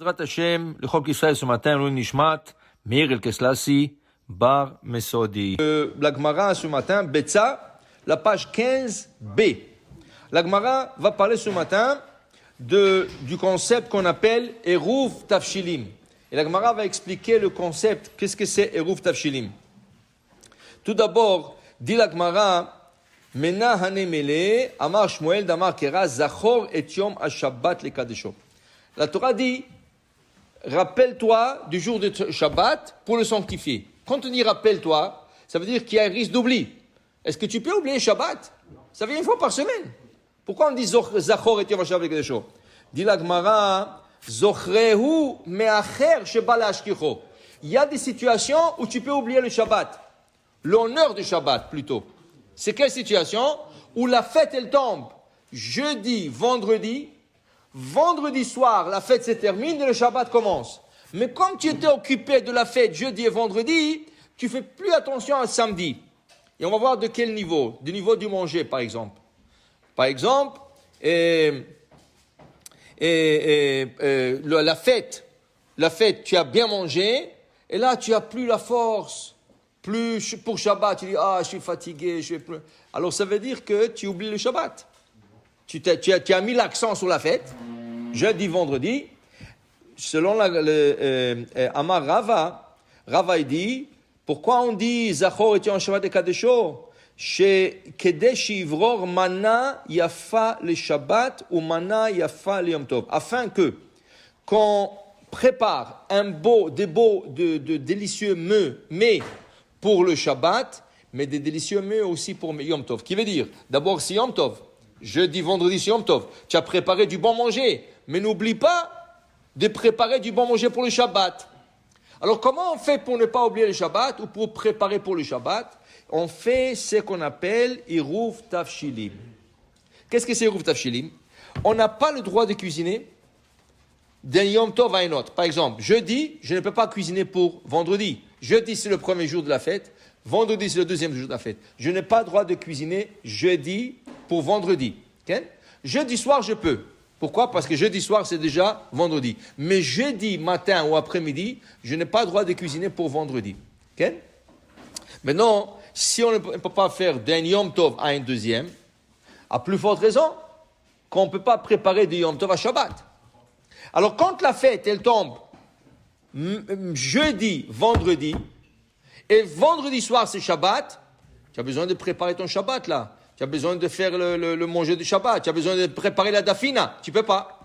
בעזרת השם, לכל ישראל ce matin, Louis Nishmat, Meir El-Keslassi, Bar Mesodi. La Gemara ce matin, Betsa, la page 15b. La Gemara va parler ce matin du concept qu'on appelle Eruv Tafshilim. Et la Gemara va expliquer le concept, qu'est-ce que c'est Eruv Tafshilim. Tout d'abord, dit la Gemara, Mena Hanemele, Amar Shmuel, Damar Kera, Zachor et Yom HaShabbat le Kadesho. La Torah dit, rappelle-toi du jour de Shabbat pour le sanctifier. Quand on dit rappelle-toi, ça veut dire qu'il y a un risque d'oubli. Est-ce que tu peux oublier Shabbat? Ça vient une fois par semaine. Pourquoi on dit Zachor et Yom HaShabbat le Kadesho? Dit la Gemara, Zochrehu me'acher sheba la'ashkicho. Il y a des situations où tu peux oublier le Shabbat. L'honneur du Shabbat, plutôt. C'est quelle situation? Où la fête, elle tombe jeudi, vendredi. Vendredi soir, la fête se termine et le Shabbat commence. Mais comme tu étais occupé de la fête jeudi et vendredi, tu fais plus attention à samedi. Et on va voir de quel niveau? Du niveau du manger, par exemple. Par exemple, la fête, tu as bien mangé, et là, tu as plus la force. Plus pour Shabbat, tu dis, je suis fatigué, je vais plus. Alors, ça veut dire que tu oublies le Shabbat. Tu as mis l'accent sur la fête, jeudi, vendredi. Selon Amar Rava il dit, pourquoi on dit Zachor et Yom Shabbat et Kadesho? Chez Kedesh Ivror Mana Yafa le Shabbat ou Mana Yafa le Yom Tov. Afin que, qu'on prépare de délicieux mets pour le Shabbat, mais des délicieux mets aussi pour Yom Tov. Qui veut dire, d'abord c'est Yom Tov. Jeudi, vendredi, c'est Yom Tov. Tu as préparé du bon manger. Mais n'oublie pas de préparer du bon manger pour le Shabbat. Alors, comment on fait pour ne pas oublier le Shabbat ou pour préparer pour le Shabbat? On fait ce qu'on appelle Eruv Tafshilim. Qu'est-ce que c'est Eruv Tafshilim? On n'a pas le droit de cuisiner d'un Yom Tov à un autre. Par exemple, jeudi, je ne peux pas cuisiner pour vendredi. Jeudi, c'est le premier jour de la fête. Vendredi, c'est le deuxième jour de la fête. Je n'ai pas le droit de cuisiner jeudi pour vendredi. Okay? Jeudi soir, je peux. Pourquoi? Parce que jeudi soir, c'est déjà vendredi. Mais jeudi matin ou après-midi, je n'ai pas le droit de cuisiner pour vendredi. Okay? Maintenant, si on ne peut pas faire d'un Yom Tov à un deuxième, à plus forte raison qu'on ne peut pas préparer du Yom Tov à Shabbat. Alors, quand la fête, elle tombe jeudi, vendredi, et vendredi soir, c'est Shabbat, tu as besoin de préparer ton Shabbat là. Tu as besoin de faire le manger du Shabbat. Tu as besoin de préparer la dafina. Tu ne peux pas.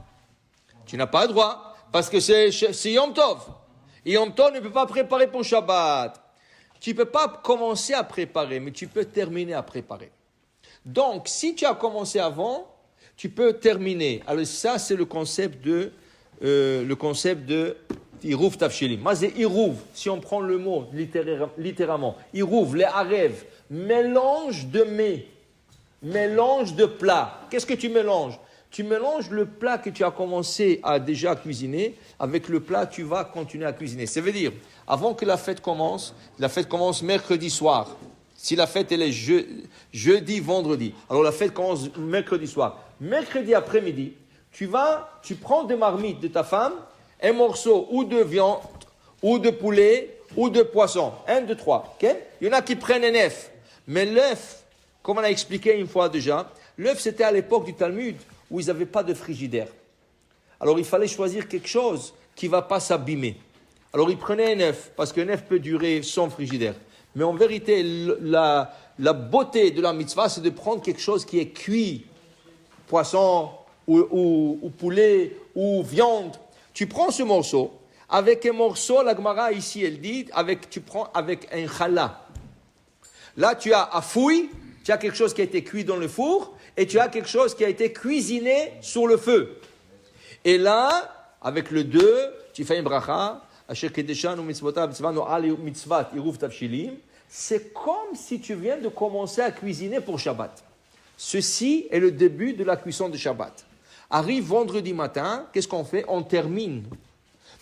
Tu n'as pas le droit. Parce que c'est Yom Tov. Et Yom Tov ne peut pas préparer pour Shabbat. Tu ne peux pas commencer à préparer, mais tu peux terminer à préparer. Donc, si tu as commencé avant, tu peux terminer. Alors ça, c'est le concept de Iruv Tafshilim. Mais c'est Iruv, si on prend le mot littéralement. Iruv, les arev, mélange de mets. Mélange de plats. Qu'est-ce que tu mélanges? Tu mélanges le plat que tu as commencé à déjà cuisiner avec le plat que tu vas continuer à cuisiner. Ça veut dire, avant que la fête commence mercredi soir. Si la fête elle est jeudi, vendredi, alors la fête commence mercredi soir. Mercredi après-midi, tu prends des marmites de ta femme, un morceau ou de viande, ou de poulet, ou de poisson. 1, 2, 3. Okay? Il y en a qui prennent un œuf. Mais l'œuf, comme on a expliqué une fois déjà, l'œuf c'était à l'époque du Talmud où ils n'avaient pas de frigidaire. Alors il fallait choisir quelque chose qui ne va pas s'abîmer. Alors ils prenaient un œuf, parce qu'un œuf peut durer sans frigidaire. Mais en vérité, la beauté de la mitzvah, c'est de prendre quelque chose qui est cuit, poisson ou poulet ou viande. Tu prends ce morceau, avec un morceau, la Gemara ici elle dit, tu prends avec un challah. Là tu as à fouille, tu as quelque chose qui a été cuit dans le four et tu as quelque chose qui a été cuisiné sur le feu. Et là, avec le 2, tu fais une bracha. C'est comme si tu viens de commencer à cuisiner pour Shabbat. Ceci est le début de la cuisson de Shabbat. Arrive vendredi matin, qu'est-ce qu'on fait? On termine.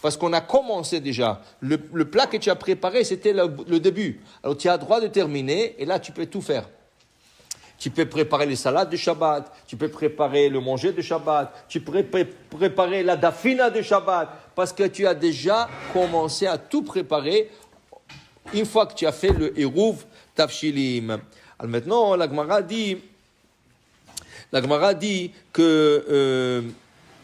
Parce qu'on a commencé déjà. Le plat que tu as préparé, c'était le début. Alors tu as le droit de terminer et là tu peux tout faire. Tu peux préparer les salades de Shabbat, tu peux préparer le manger de Shabbat, tu peux préparer la dafina de Shabbat, parce que tu as déjà commencé à tout préparer une fois que tu as fait le Eruv Tafshilim. Alors maintenant, la Gemara dit que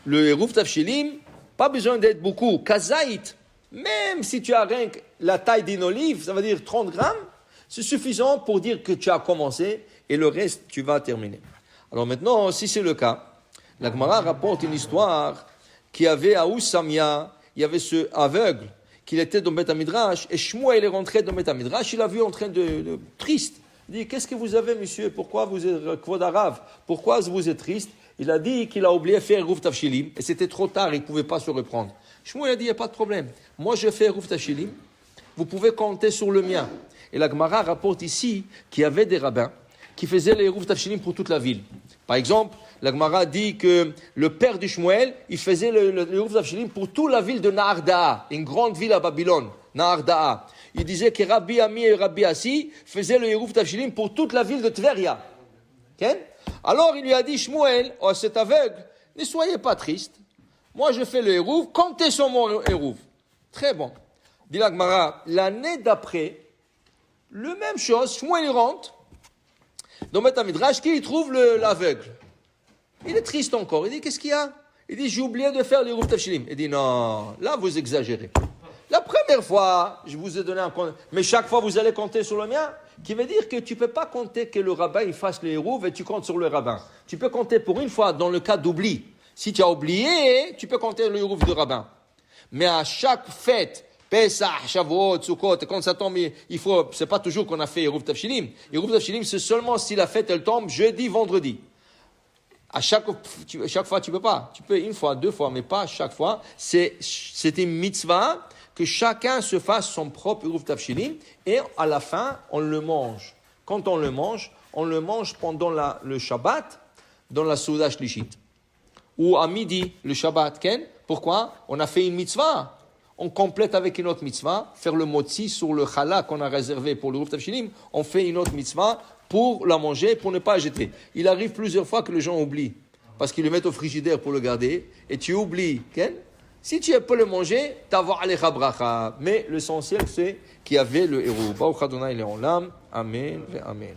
le Eruv Tafshilim, pas besoin d'être beaucoup. Kazaït, même si tu as rien que la taille d'une olive, ça veut dire 30 grammes, c'est suffisant pour dire que tu as commencé et le reste, tu vas terminer. Alors maintenant, si c'est le cas, la Gemara rapporte une histoire qu'il y avait à Oussamia, il y avait ce aveugle, qu'il était dans Beth Midrash, et Shmuel est rentré dans Beth Midrash, il l'a vu en train de triste. Il dit, qu'est-ce que vous avez, monsieur? Pourquoi vous êtes Kvod Arav? Pourquoi vous êtes triste? Il a dit qu'il a oublié de faire Eruv Tafshilim, et c'était trop tard, il ne pouvait pas se reprendre. Shmuel a dit, il n'y a pas de problème. Moi, je fais Eruv Tafshilim, vous pouvez compter sur le mien. Et la Gemara rapporte ici qu'il y avait des rabbins qui faisaient les Eruv Tafshilim pour toute la ville. Par exemple, la Gemara dit que le père du Shmuel, il faisait le Eruv Tafshilim pour toute la ville de Nahardaa, une grande ville à Babylone, Nahardaa. Il disait que Rabbi Ami et Rabbi Assi faisaient le Eruv Tafshilim pour toute la ville de Tveria. Okay? Alors il lui a dit, Shmuel, oh, cet aveugle, ne soyez pas triste. Moi je fais le Eruv, comptez sur mon Eruv. Très bon. Dit la Gemara, l'année d'après, le même chose, Shmuel il rentre dans Beth Midrash, qui trouve l'aveugle. Il est triste encore. Il dit, qu'est-ce qu'il y a? Il dit, j'ai oublié de faire le Eruv Tafshilim. Il dit, non, là vous exagérez. La première fois, je vous ai donné un compte, mais chaque fois vous allez compter sur le mien, qui veut dire que tu ne peux pas compter que le rabbin il fasse le Eruv et tu comptes sur le rabbin. Tu peux compter pour une fois dans le cas d'oubli. Si tu as oublié, tu peux compter le Eruv du rabbin. Mais à chaque fête, Pesach, Shavuot, Sukkot, quand ça tombe, c'est pas toujours qu'on a fait Eruv Tafshilim. Eruv Tafshilim, c'est seulement si la fête elle tombe jeudi, vendredi. À chaque fois, tu peux pas. Tu peux une fois, deux fois, mais pas chaque fois. C'est une mitzvah que chacun se fasse son propre Eruv Tafshilim et à la fin, on le mange. Quand on le mange pendant le Shabbat, dans la Souda Shlishit. Ou à midi, le Shabbat, Ken. Pourquoi? On a fait une mitzvah. On complète avec une autre mitzvah, faire le motzi sur le challah qu'on a réservé pour le Eruv Tafshilim, on fait une autre mitzvah pour la manger, pour ne pas jeter. Il arrive plusieurs fois que les gens oublient, parce qu'ils le mettent au frigidaire pour le garder, et tu oublies, Ken? Si tu peux le manger, t'avoir alecha bracha. Mais l'essentiel, c'est qu'il y avait le Eruv. Baruch Adonai Le'olam. Amen. Amen.